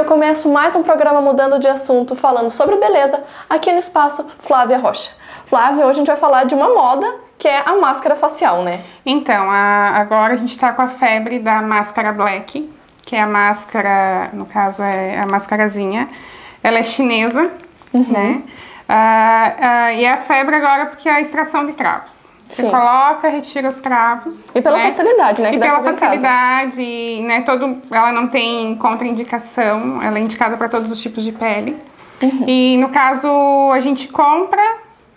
começo mais um programa mudando de assunto, falando sobre beleza, aqui no Espaço Flávia Rocha. Flávia, hoje a gente vai falar de uma moda, que é a máscara facial, né? Então, agora a gente tá com a febre da máscara black, que é a máscara, no caso é a mascarazinha. Ela é chinesa, né? E é a febre agora porque é a extração de cravos. Você coloca, retira os cravos. E pela facilidade, né? E pela facilidade, né? Ela não tem contraindicação, ela é indicada para todos os tipos de pele. E no caso, a gente compra,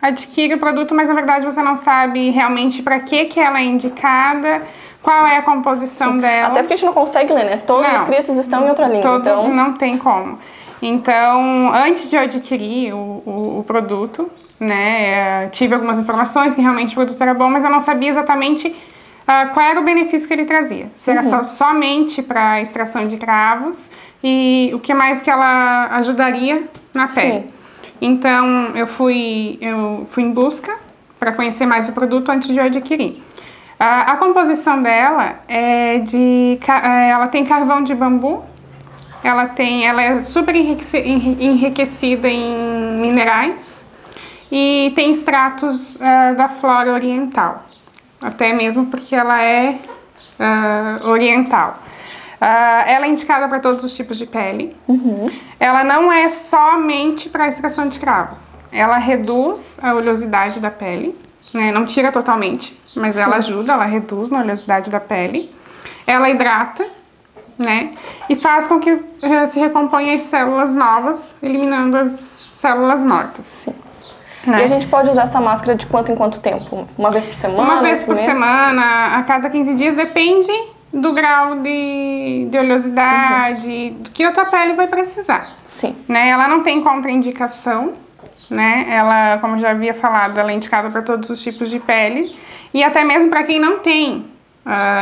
adquire o produto, mas na verdade você não sabe realmente para que ela é indicada, qual é a composição dela. Até porque a gente não consegue ler, né? Todos os escritos estão em outra língua. Então não tem como. Então, antes de eu adquirir o produto, né, tive algumas informações que realmente o produto era bom, mas eu não sabia exatamente qual era o benefício que ele trazia. Se era somente para extração de cravos e o que mais que ela ajudaria na pele. Então, eu fui em busca para conhecer mais o produto antes de eu adquirir. A composição dela ela tem carvão de bambu, ela é super enriquecida em minerais e tem extratos da flora oriental, até mesmo porque ela é oriental. Ela é indicada para todos os tipos de pele. Ela não é somente para extração de cravos. Ela reduz a oleosidade da pele, né? Não tira totalmente, mas ela ajuda, ela reduz na oleosidade da pele. Ela hidrata, né? E faz com que se recomponha as células novas, eliminando as células mortas. Né? E a gente pode usar essa máscara de quanto em quanto tempo? Uma vez por semana? Uma vez por semana, a cada 15 dias, depende do grau de oleosidade, do que a tua pele vai precisar. Né? Ela não tem contraindicação, né? Ela, como já havia falado, ela é indicada para todos os tipos de pele e até mesmo para quem não tem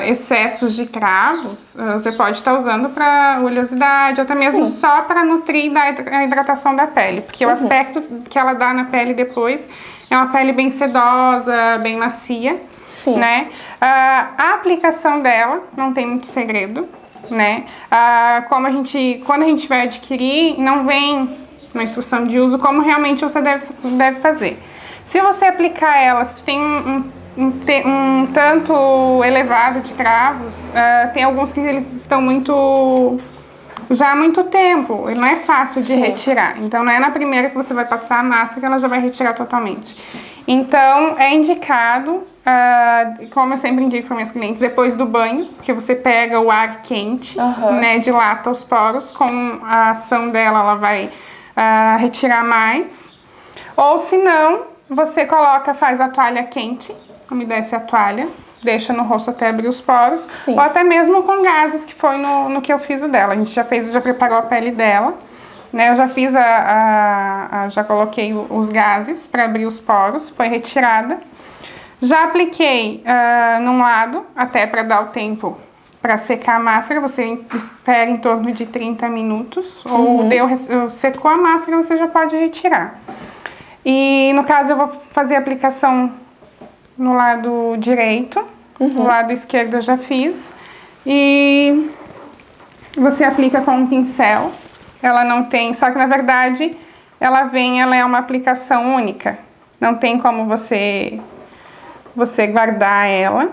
excessos de cravos, você pode estar usando para oleosidade, ou até mesmo só para nutrir a hidratação da pele, porque o aspecto que ela dá na pele depois é uma pele bem sedosa, bem macia, né? A aplicação dela não tem muito segredo, né? Quando a gente vai adquirir, não vem uma instrução de uso como realmente você deve fazer. Se você aplicar ela, se tu tem um tanto elevado de cravos, tem alguns que eles estão já há muito tempo, ele não é fácil de retirar, então não é na primeira que você vai passar a máscara que ela já vai retirar totalmente. Então é indicado, como eu sempre indico para meus clientes, depois do banho, porque você pega o ar quente, né, dilata os poros, com a ação dela ela vai retirar mais, ou se não, você faz a toalha quente, umedece a toalha, deixa no rosto até abrir os poros, ou até mesmo com gases, que foi no que eu fiz o dela. A gente já preparou a pele dela, né? Eu já fiz já coloquei os gases para abrir os poros, foi retirada. Já apliquei num lado, até para dar o tempo para secar a máscara, você espera em torno de 30 minutos, ou secou a máscara, você já pode retirar. E no caso eu vou fazer a aplicação no lado direito, no lado esquerdo eu já fiz, e você aplica com um pincel, ela não tem, só que na verdade ela é uma aplicação única, não tem como você guardar ela,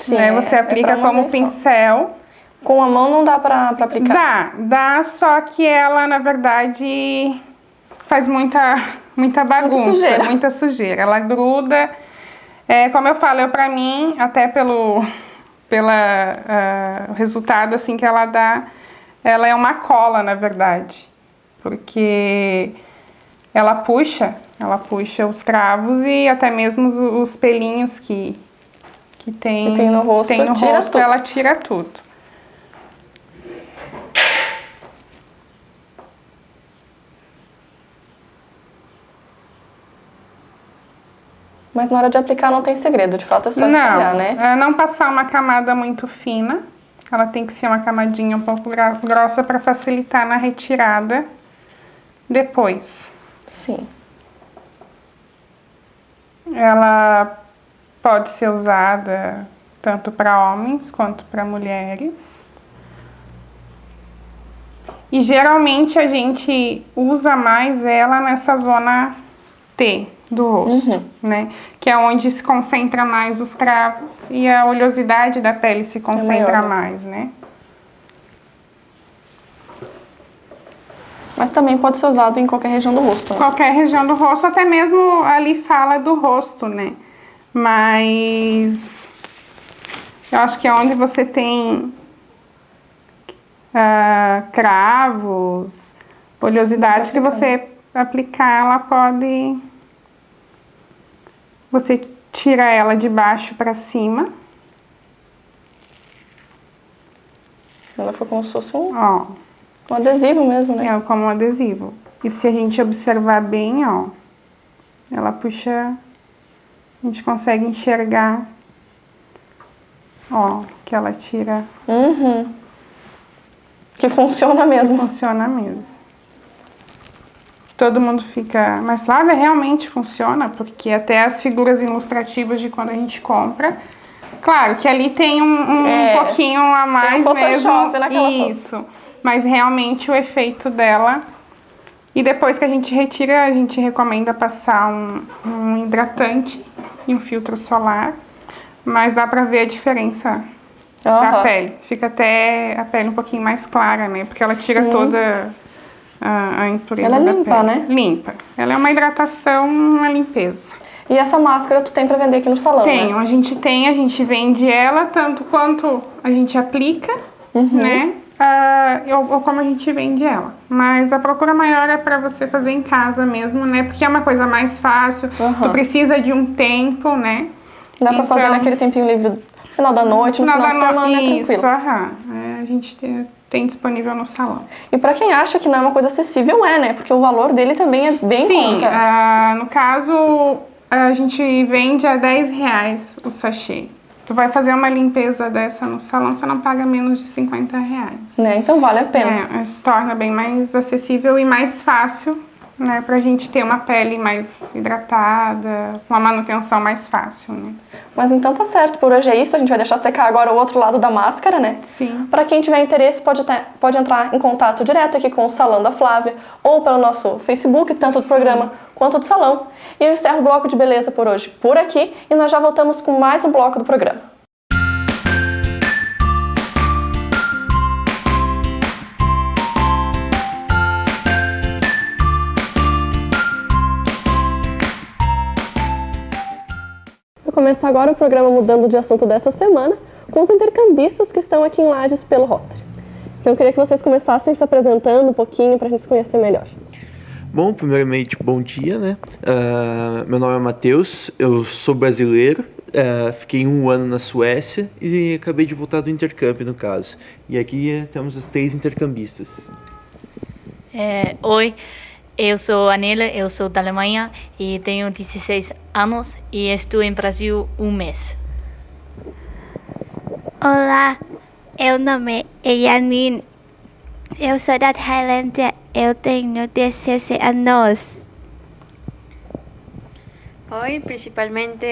né? Você aplica como pincel. Com a mão não dá pra aplicar? Dá, só que ela na verdade faz muita bagunça, muita sujeira, ela gruda. Como eu falo, pra mim, até pelo resultado assim que ela dá, ela é uma cola, na verdade, porque ela puxa os cravos e até mesmo os pelinhos que tem no rosto, ela tira tudo. Mas na hora de aplicar não tem segredo, de fato é só espalhar, né? Não passar uma camada muito fina, ela tem que ser uma camadinha um pouco grossa para facilitar na retirada depois. Ela pode ser usada tanto para homens quanto para mulheres. E geralmente a gente usa mais ela nessa zona T do rosto, né? Que é onde se concentra mais os cravos e a oleosidade da pele se concentra mais, né? Mas também pode ser usado em qualquer região do rosto, né? Qualquer região do rosto, até mesmo ali fala do rosto, né? Mas eu acho que é onde você tem cravos, oleosidade, que você aplicar, ela pode... Você tira ela de baixo para cima. Ela foi como se fosse um Ó, adesivo mesmo, né? É como um adesivo. E se a gente observar bem, ó, ela puxa, a gente consegue enxergar, ó, que ela tira. Que funciona mesmo. Funciona mesmo. Todo mundo fica... Mas Flávia realmente funciona, porque até as figuras ilustrativas de quando a gente compra... Claro que ali tem um pouquinho a mais tem um Photoshop naquela Isso. Foto. Mas realmente o efeito dela... E depois que a gente retira, a gente recomenda passar um hidratante e um filtro solar. Mas dá pra ver a diferença da pele. Fica até a pele um pouquinho mais clara, né? Porque ela tira toda a impureza da pele. Ela é limpa, né? Limpa. Ela é uma hidratação, uma limpeza. E essa máscara tu tem pra vender aqui no salão, Tenho, né? a gente vende ela tanto quanto a gente aplica, né? Ou como a gente vende ela. Mas a procura maior é pra você fazer em casa mesmo, né? Porque é uma coisa mais fácil, tu precisa de um tempo, né? Dá pra fazer naquele tempinho livre no final da noite, no final de semana, isso, tranquilo. A gente tem disponível no salão. E pra quem acha que não é uma coisa acessível, né? Porque o valor dele também é bem Sim, no caso, a gente vende a R$10 o sachê. Tu vai fazer uma limpeza dessa no salão, você não paga menos de R$50. Né? Então vale a pena. Se torna bem mais acessível e mais fácil, né? Pra gente ter uma pele mais hidratada, com uma manutenção mais fácil, né? Mas então tá certo, por hoje é isso. A gente vai deixar secar agora o outro lado da máscara, né? Sim. Pra quem tiver interesse, pode entrar em contato direto aqui com o Salão da Flávia ou pelo nosso Facebook, tanto do programa quanto do salão. E eu encerro o bloco de beleza por hoje por aqui e nós já voltamos com mais um bloco do programa. Vou começar agora o programa mudando de assunto dessa semana com os intercambistas que estão aqui em Lages pelo Rotary. Então eu queria que vocês começassem se apresentando um pouquinho para a gente se conhecer melhor. Bom, primeiramente, bom dia, né? Meu nome é Matheus, eu sou brasileiro, fiquei 1 ano na Suécia e acabei de voltar do intercâmbio, no caso. E aqui temos os 3 intercambistas. Oi, eu sou Anela, eu sou da Alemanha e tenho 16 anos e estou em Brasil 1 mês. Olá, meu nome é Yanin, eu sou da Tailândia, eu tenho 16 anos. Oi, principalmente,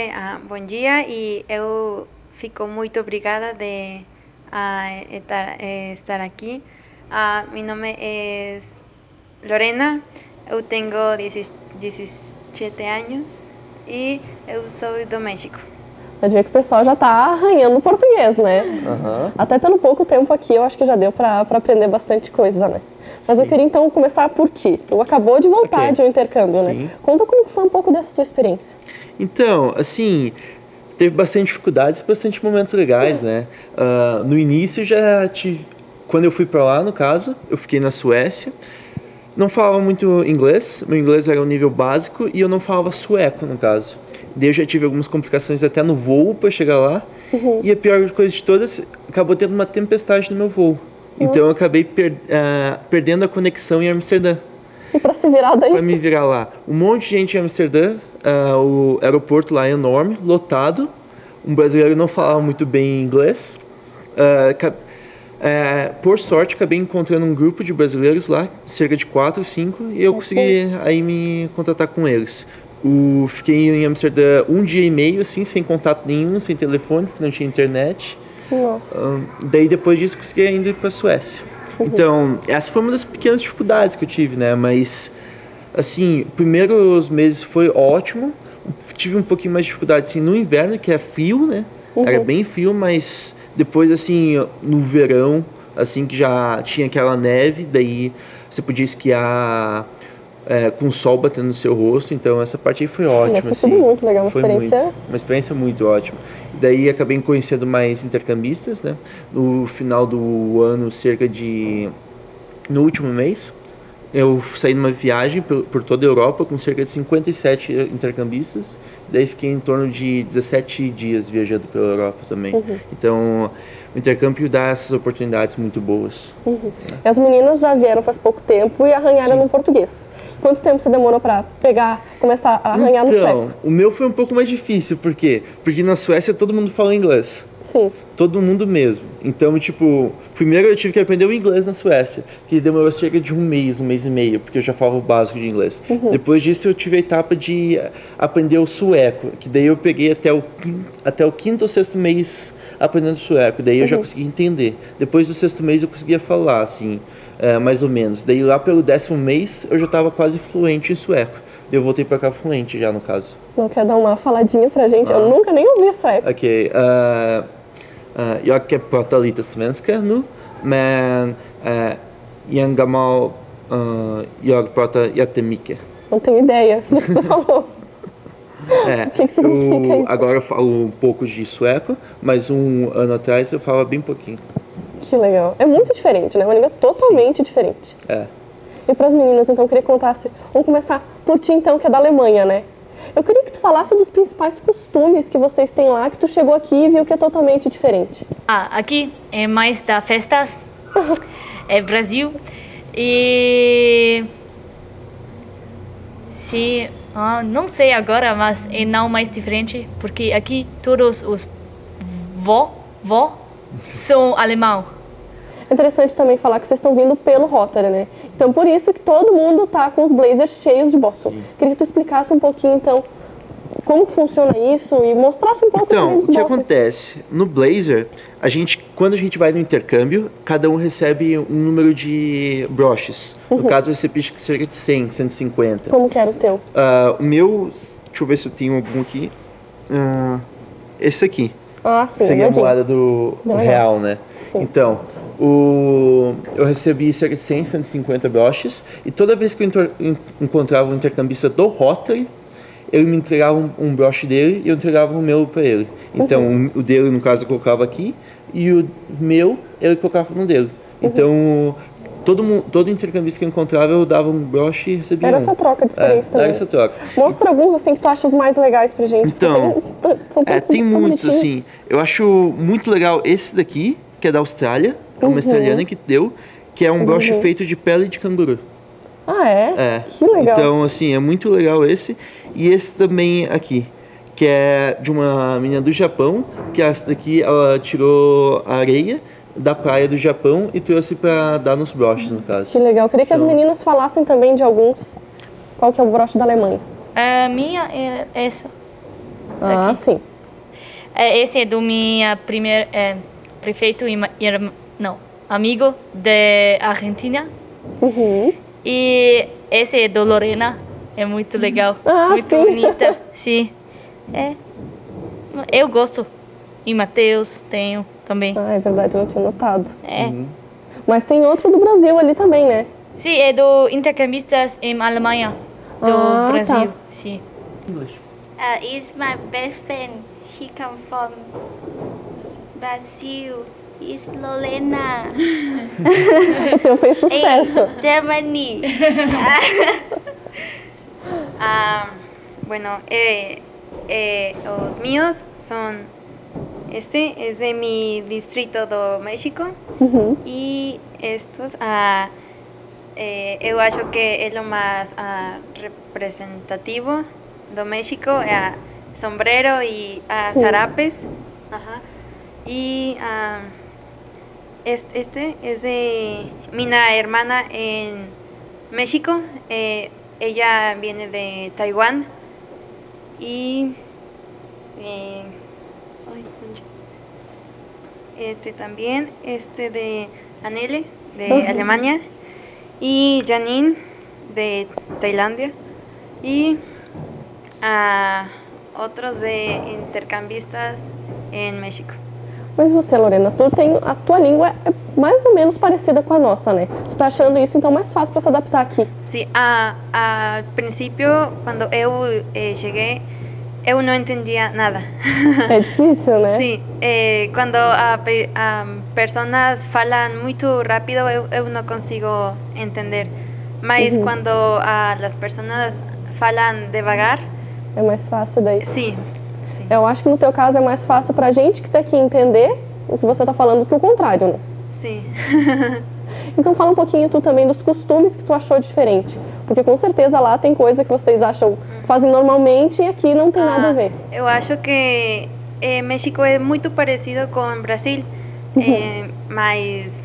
bom dia e eu fico muito obrigada de estar aqui. Meu nome é Lorena, eu tenho 17 anos e eu sou do México. Pode ver que o pessoal já tá arranhando português, né? Até pelo pouco tempo aqui, eu acho que já deu pra aprender bastante coisa, né? Mas eu queria então começar por ti. Tu acabou de voltar de um intercâmbio, né? Conta como foi um pouco dessa tua experiência. Então, assim, teve bastante dificuldades e bastante momentos legais, né? No início já tive... Quando eu fui pra lá, no caso, eu fiquei na Suécia. Não falava muito inglês, meu inglês era um nível básico e eu não falava sueco, no caso. Daí eu já tive algumas complicações até no voo para chegar lá. E a pior coisa de todas, acabou tendo uma tempestade no meu voo. Então eu acabei perdendo a conexão em Amsterdã. E para se virar daí? Para me virar lá. Um monte de gente em Amsterdã, o aeroporto lá é enorme, lotado. Um brasileiro não falava muito bem inglês. Por sorte, acabei encontrando um grupo de brasileiros lá, cerca de 4 ou 5, e eu consegui aí me contatar com eles. Fiquei em Amsterdã 1 dia e meio, assim, sem contato nenhum, sem telefone, porque não tinha internet. Nossa. Daí depois disso consegui ainda ir para a Suécia. Então, essa foi uma das pequenas dificuldades que eu tive, né? Mas, assim, primeiros meses foi ótimo. Tive um pouquinho mais de dificuldade, assim, no inverno, que é frio, né? Era bem frio, mas depois, assim, no verão, assim, que já tinha aquela neve, daí você podia esquiar com o sol batendo no seu rosto, então essa parte aí foi ótima, assim. Foi muito legal, uma experiência muito ótima. Daí acabei conhecendo mais intercambistas, né? No final do ano, no último mês, eu saí numa viagem por toda a Europa com cerca de 57 intercambistas. Daí fiquei em torno de 17 dias viajando pela Europa também. Então, o intercâmbio dá essas oportunidades muito boas. As meninas já vieram faz pouco tempo e arranharam no português. Quanto tempo você demorou para começar a arranhar no sueco? Então, o meu foi um pouco mais difícil. Por quê? Porque na Suécia todo mundo fala inglês. Sim. Todo mundo mesmo. Então, tipo, primeiro eu tive que aprender o inglês na Suécia, que demorou cerca de um mês e meio, porque eu já falava o básico de inglês. Depois disso eu tive a etapa de aprender o sueco, que daí eu peguei até o quinto ou sexto mês aprendendo sueco, daí eu já consegui entender. Depois do sexto mês eu conseguia falar, assim, mais ou menos. Daí lá pelo 10º mês eu já estava quase fluente em sueco. Daí eu voltei para cá fluente já, no caso. Não quer dar uma faladinha pra gente? Eu nunca nem ouvi sueco. Ok. Jag kan prata lite svenska nu, men en gammal jag pratar jättemycket. Não tenho ideia do que você falou. O que significa isso? Agora eu falo um pouco de sueco, mas um ano atrás eu falava bem pouquinho. Que legal. É muito diferente, né? Uma língua totalmente diferente. E para as meninas, então, eu queria que contasse. Vamos começar por ti, então, que é da Alemanha, né? Eu queria que tu falasse dos principais costumes que vocês têm lá, que tu chegou aqui e viu que é totalmente diferente. Aqui é mais da festas, é Brasil. E se não sei agora, mas é não mais diferente, porque aqui todos os vó são alemão. É interessante também falar que vocês estão vindo pelo Rotary, né? Então, por isso que todo mundo tá com os blazers cheios de bottom. Queria que tu explicasse um pouquinho, então, como que funciona isso e mostrasse um pouco também dos o que bottoms. acontece? No blazer, quando a gente vai no intercâmbio, cada um recebe um número de broches. No caso, eu recebi cerca de 100, 150. Como que era o teu? O meu, deixa eu ver se eu tenho algum aqui. Esse aqui. Sim. Seria a moeda do real, né? Sim. Então, eu recebi cerca de 100, 150 broches, e toda vez que eu encontrava um intercambista do Rotary, ele me entregava um broche dele e eu entregava o meu para ele. Então, o dele, no caso, eu colocava aqui, e o meu, ele colocava no dele. Então, todo intercambista que eu encontrava, eu dava um broche e recebia Era essa troca de experiência também. Era essa troca. Mostra alguns, assim, que tu acha os mais legais pra gente. Então, tem muitos, assim. Eu acho muito legal esse daqui, que é da Austrália. É uma australiana que deu, que é um broche feito de pele de canguru. Que legal. Então, assim, é muito legal esse. E esse também aqui, que é de uma menina do Japão, que essa daqui, ela tirou a areia da praia do Japão e trouxe para dar nos broches, no caso. Que legal. Eu queria que as meninas falassem também de alguns. Qual que é o broche da Alemanha? A minha é essa. Daqui. Sim. Esse é do minha primeiro prefeito amigo da Argentina. E esse é do Lorena. É muito legal. Muito bonita. Sim. Eu gosto. E Matheus tenho também. É verdade, eu não tinha notado. Mas tem outro do Brasil ali também, né? Sim, é do intercambistas em Alemanha. Do Brasil. Tá. Sim. Is my best friend. He come from Brazil. Is Lorena. O teu fez sucesso. Germany. Bueno, los míos son, este es de mi distrito do México y estos, eu acho que es lo más representativo do México, sombrero y zarapes. Y este es de mi hermana en México. Ella viene de Taiwán y este también, de Anele, de Alemania, y Janine, de Tailandia, y otros de intercambistas en México. Mas você, Lorena, a tua língua é mais ou menos parecida com a nossa, né? Tu tá achando isso então mais fácil para se adaptar aqui? Sí, al principio, cuando eu llegué, eu não entendia nada. É difícil, né? Sí, quando personas falam muito rápido, eu não consigo entender. Mas quando as pessoas falam devagar, é mais fácil daí. Sim, sim. Eu acho que no teu caso é mais fácil pra gente que tá aqui entender o que você tá falando do que o contrário, né? Sim. Então fala um pouquinho tu também dos costumes que tu achou diferente. Porque com certeza lá tem coisa que vocês acham, fazem normalmente e aqui não tem nada a ver. Eu acho que México é muito parecido com o Brasil, mas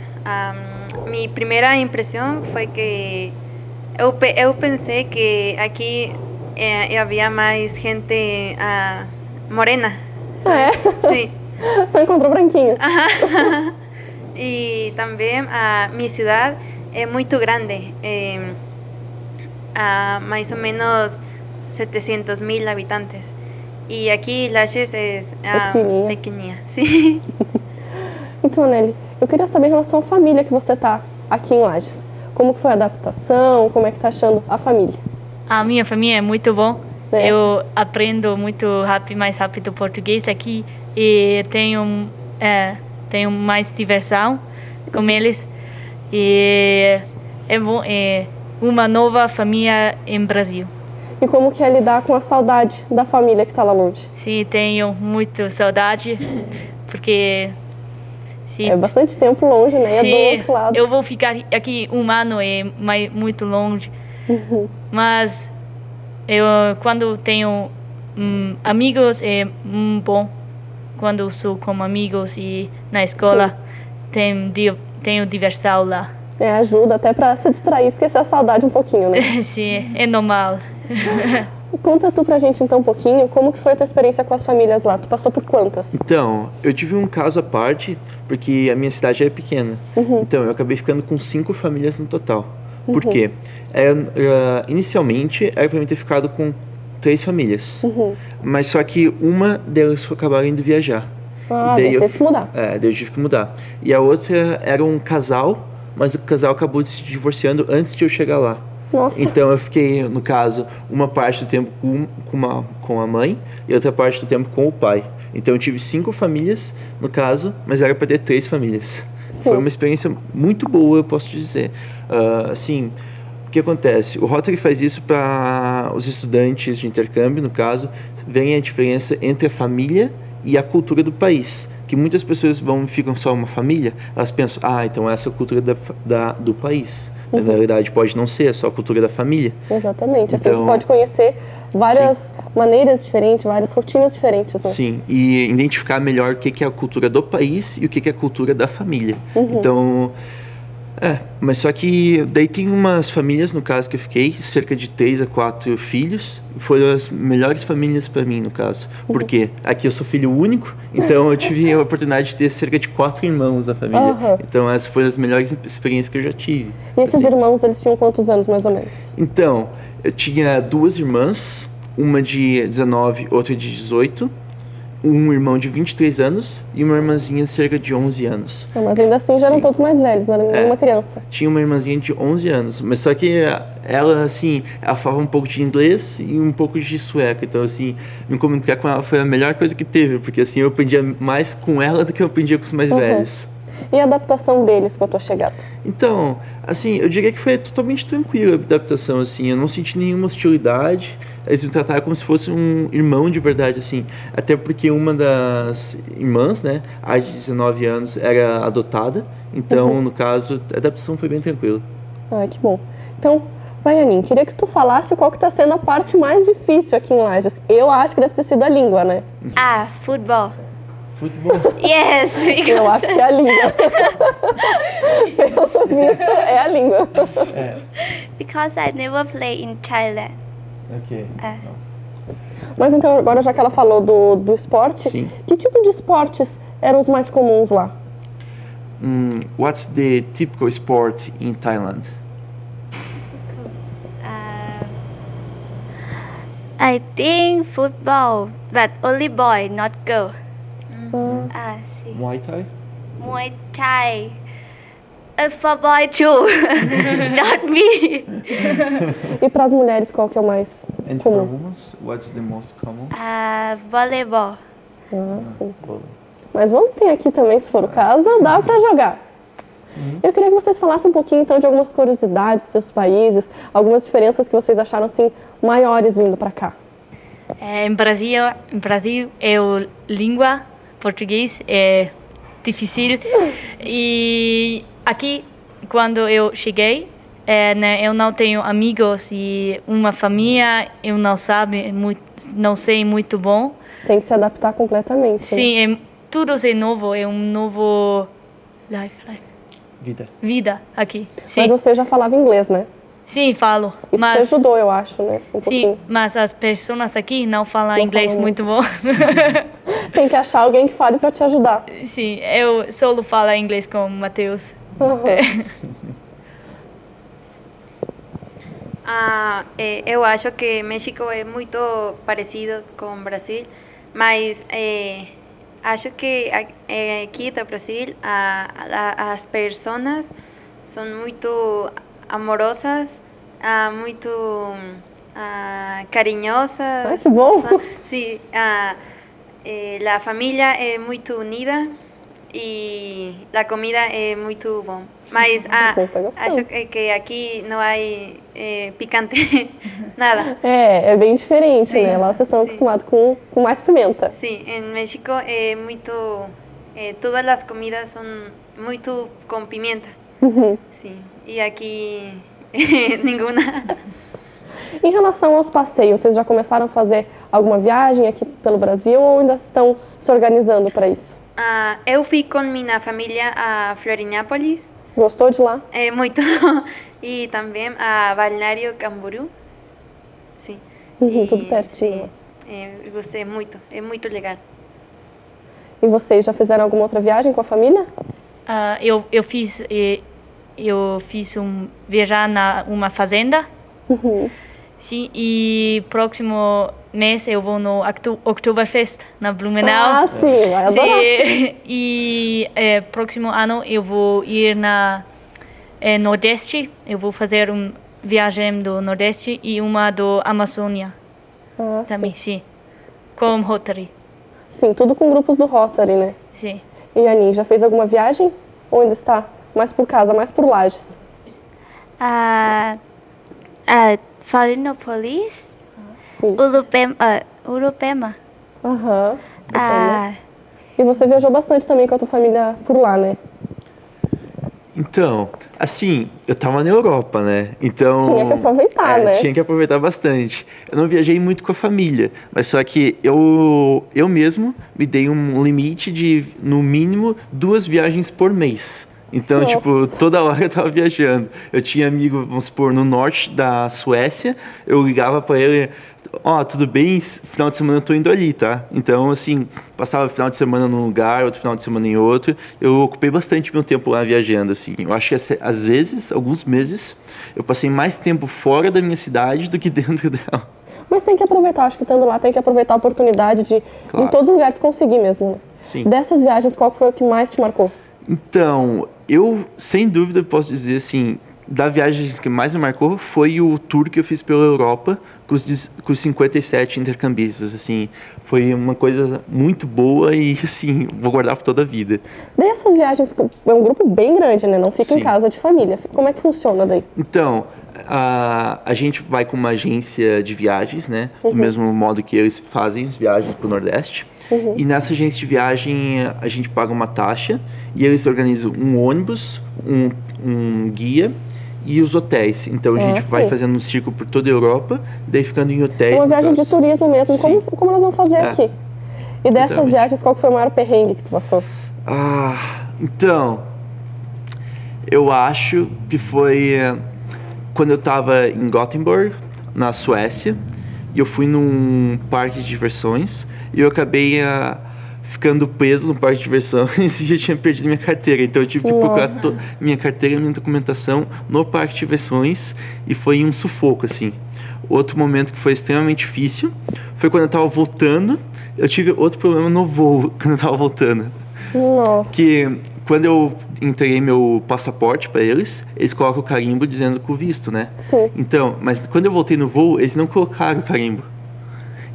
minha primeira impressão foi que eu pensei que aqui havia mais gente morena. Ah, é? Sim. Só encontrou branquinho. E também minha cidade é muito grande, mais ou menos 700.000 habitantes. E aqui Lages é pequenininha. Sim. Então, Nelly, eu queria saber em relação à família que você tá aqui em Lages. Como foi a adaptação? Como é que tá achando a família? A minha família é muito bom. Eu aprendo muito mais rápido português aqui e tenho mais diversão com eles. E é bom, é uma nova família em Brasil. E como que é lidar com a saudade da família que está lá longe? Sim, tenho muita saudade, porque... é bastante tempo longe, né? Sim, é do outro lado. Eu vou ficar aqui um ano, muito longe. Mas quando tenho amigos, é bom. Quando sou com amigos e na escola, tenho diversão lá. Ajuda até para se distrair, esquecer a saudade um pouquinho, né? Sim, é normal. Conta tu pra gente então um pouquinho, como que foi a tua experiência com as famílias lá? Tu passou por quantas? Então, eu tive um caso à parte, porque a minha cidade é pequena. Então, eu acabei ficando com 5 famílias no total. Por quê? Inicialmente, era pra mim ter ficado com 3 famílias. Mas só que uma delas acabaram indo viajar. Daí eu tive que mudar. Daí eu tive que mudar. E a outra era um casal, mas o casal acabou se divorciando antes de eu chegar lá. Nossa. Então eu fiquei, no caso, uma parte do tempo com a mãe e outra parte do tempo com o pai. Então eu tive 5 famílias, no caso, mas era para ter 3 famílias. Foi uma experiência muito boa, eu posso dizer. Assim, o que acontece? O Rotary faz isso para os estudantes de intercâmbio, no caso, verem a diferença entre a família e a cultura do país. Que muitas pessoas ficam só uma família, elas pensam, então essa é a cultura do país. Mas na verdade pode não ser, é só a cultura da família. Exatamente, assim você pode conhecer várias maneiras diferentes, várias rotinas diferentes. Né? Sim, e identificar melhor o que é a cultura do país e o que é a cultura da família. Então, mas só que daí tem umas famílias, no caso que eu fiquei, cerca de 3 a 4 filhos, foram as melhores famílias para mim, no caso. Porque aqui eu sou filho único, então eu tive a oportunidade de ter cerca de 4 irmãos da família. Então essas foram as melhores experiências que eu já tive. E esses irmãos, eles tinham quantos anos, mais ou menos? Então, eu tinha 2 irmãs, uma de 19, outra de 18. Um irmão de 23 anos e uma irmãzinha cerca de 11 anos. Mas ainda assim já eram todos mais velhos, não era nenhuma criança. Tinha uma irmãzinha de 11 anos, mas só que ela, assim, ela falava um pouco de inglês e um pouco de sueco. Então, assim, me comunicar com ela foi a melhor coisa que teve, porque assim, eu aprendia mais com ela do que eu aprendia com os mais velhos. E a adaptação deles com a tua chegada? Então, assim, eu diria que foi totalmente tranquila a adaptação, assim, eu não senti nenhuma hostilidade, eles me trataram como se fosse um irmão de verdade, assim, até porque uma das irmãs, né, a de 19 anos, era adotada, então, no caso, a adaptação foi bem tranquila. Que bom. Então, Vaianin, queria que tu falasse qual que tá sendo a parte mais difícil aqui em Lages. Eu acho que deve ter sido a língua, né? Futebol. Futebol? Yes. Eu acho que é a língua. Pelo visto, é a língua. Because I never play in Thailand. Ok. Mas então, agora já que ela falou do esporte, Sim. Que tipo de esportes eram os mais comuns lá? what's the typical sport in Thailand? I think football, but only boy, not girl. Muay Thai? Muay Thai. For boy too, not me. E para as mulheres, qual que é o mais And for comum? women, what's the most common? Volleyball. Sim. Mas vamos ter aqui também, se for o caso, dá para jogar. Eu queria que vocês falassem um pouquinho, então, de algumas curiosidades dos seus países, algumas diferenças que vocês acharam, assim, maiores vindo para cá. Em Brasil, a língua português é difícil e aqui, quando eu cheguei, eu não tenho amigos e uma família, eu não sei muito bom. Tem que se adaptar completamente. Sim, tudo é novo, é um novo vida aqui. Sim. Mas você já falava inglês, né? Sim, falo. Isso mas te ajudou, eu acho, né? Sim, mas as pessoas aqui não falam inglês muito bom. Tem que achar alguém que fale para te ajudar. Sim, eu só falo inglês com o Matheus. Eu acho que México é muito parecido com o Brasil, mas acho que aqui no Brasil as pessoas são muito amorosas, muito carinhosas. Que bom! Sim, a família é muito unida e a comida é muito bom. Mas acho que aqui não há picante, nada. É bem diferente, sim, né? Lá vocês estão acostumados com mais pimenta. Sim, em México é muito... todas as comidas são muito com pimenta. Sim, e aqui nenhuma. Em relação aos passeios, vocês já começaram a fazer alguma viagem aqui pelo Brasil ou ainda estão se organizando para isso? Eu fui com minha família a Florianópolis. Gostou de lá? Muito. E também a Balneário Camboriú. Sim. Tudo pertinho. Sim, eu gostei muito. É muito legal. E vocês já fizeram alguma outra viagem com a família? Eu fiz viajar na uma fazenda. Sim, e próximo mês eu vou no Oktoberfest na Blumenau. Sim, vai adorar. Sim, e próximo ano eu vou ir na Nordeste. Eu vou fazer uma viagem do Nordeste e uma do Amazônia. Também, sim. Com Rotary. Sim, tudo com grupos do Rotary, né? Sim. E a Anin, já fez alguma viagem? Ou ainda está mais por casa, mais por Lages? Florianópolis, Urupema. E você viajou bastante também com a tua família por lá, né? Então, assim, eu tava na Europa, né? Então... Tinha que aproveitar, né? Tinha que aproveitar bastante. Eu não viajei muito com a família, mas só que eu mesmo me dei um limite de, no mínimo, 2 viagens por mês. Então, Nossa. tipo, toda hora eu tava viajando. Eu tinha amigo, vamos supor, no norte da Suécia, eu ligava pra ele, tudo bem, final de semana eu tô indo ali, tá? Então, assim, passava final de semana num lugar, outro final de semana em outro. Eu ocupei bastante meu tempo lá viajando, assim. Eu acho que, às vezes, alguns meses, eu passei mais tempo fora da minha cidade do que dentro dela. Mas tem que aproveitar, acho que estando lá tem que aproveitar a oportunidade de, em todos os lugares, conseguir mesmo, né? Sim. Dessas viagens, qual foi o que mais te marcou? Então, eu, sem dúvida, posso dizer assim, da viagem que mais me marcou foi o tour que eu fiz pela Europa com os 57 intercambistas, assim, foi uma coisa muito boa e, assim, vou guardar por toda a vida. Dessas viagens, é um grupo bem grande, né? Não fica em casa de família. Como é que funciona daí? Então, a gente vai com uma agência de viagens, né? Do mesmo modo que eles fazem as viagens para o Nordeste. E nessa agência de viagem a gente paga uma taxa e eles organizam um ônibus, um guia e os hotéis. Então a gente vai fazendo um círculo por toda a Europa, daí ficando em hotéis. Uma viagem de turismo mesmo, como nós vamos fazer aqui. E dessas viagens, qual foi o maior perrengue que tu passou? Então, eu acho que foi quando eu estava em Gothenburg, na Suécia, e eu fui num parque de diversões e eu acabei ficando preso no parque de diversões e já tinha perdido minha carteira. Então eu tive que procurar minha carteira e minha documentação no parque de diversões e foi um sufoco, assim. Outro momento que foi extremamente difícil foi quando eu estava voltando. Eu tive outro problema no voo quando eu estava voltando. Nossa. Que quando eu entreguei meu passaporte para eles colocam o carimbo dizendo com o visto, né? Sim. Então, mas quando eu voltei no voo, eles não colocaram o carimbo.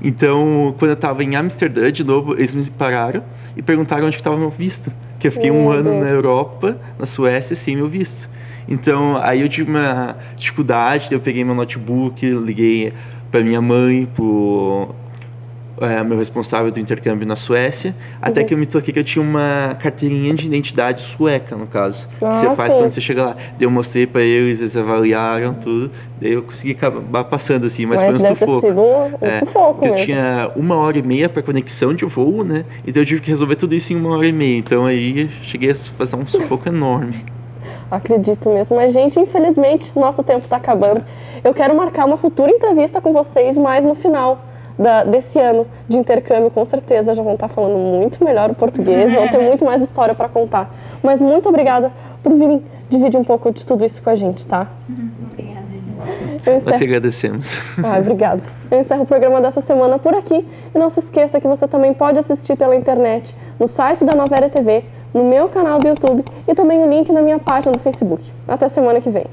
Então, quando eu estava em Amsterdã, de novo, eles me pararam e perguntaram onde estava meu visto. Que eu fiquei um ano na Europa, na Suécia, sem meu visto. Então, aí eu tive uma dificuldade, eu peguei meu notebook, liguei para minha mãe, pro meu responsável do intercâmbio na Suécia, até que eu me toquei que eu tinha uma carteirinha de identidade sueca, no caso, que você faz quando você chega lá. Daí eu mostrei para eles avaliaram tudo, daí eu consegui acabar passando, assim, mas foi um sufoco. Ter sido um sufoco eu mesmo. tinha 1h30 para conexão de voo, né? Então eu tive que resolver tudo isso em 1h30. Então aí eu cheguei a fazer um sufoco enorme. Acredito mesmo. Mas, gente, infelizmente, nosso tempo está acabando. Eu quero marcar uma futura entrevista com vocês mais no final desse ano de intercâmbio. Com certeza já vão estar falando muito melhor o português, vão ter muito mais história para contar. Mas muito obrigada por virem dividir um pouco de tudo isso com a gente, tá? Obrigada. Nós que agradecemos. Obrigada. Eu encerro o programa dessa semana por aqui. E não se esqueça que você também pode assistir pela internet, no site da Nova Era TV, no meu canal do YouTube e também o link na minha página do Facebook. Até semana que vem.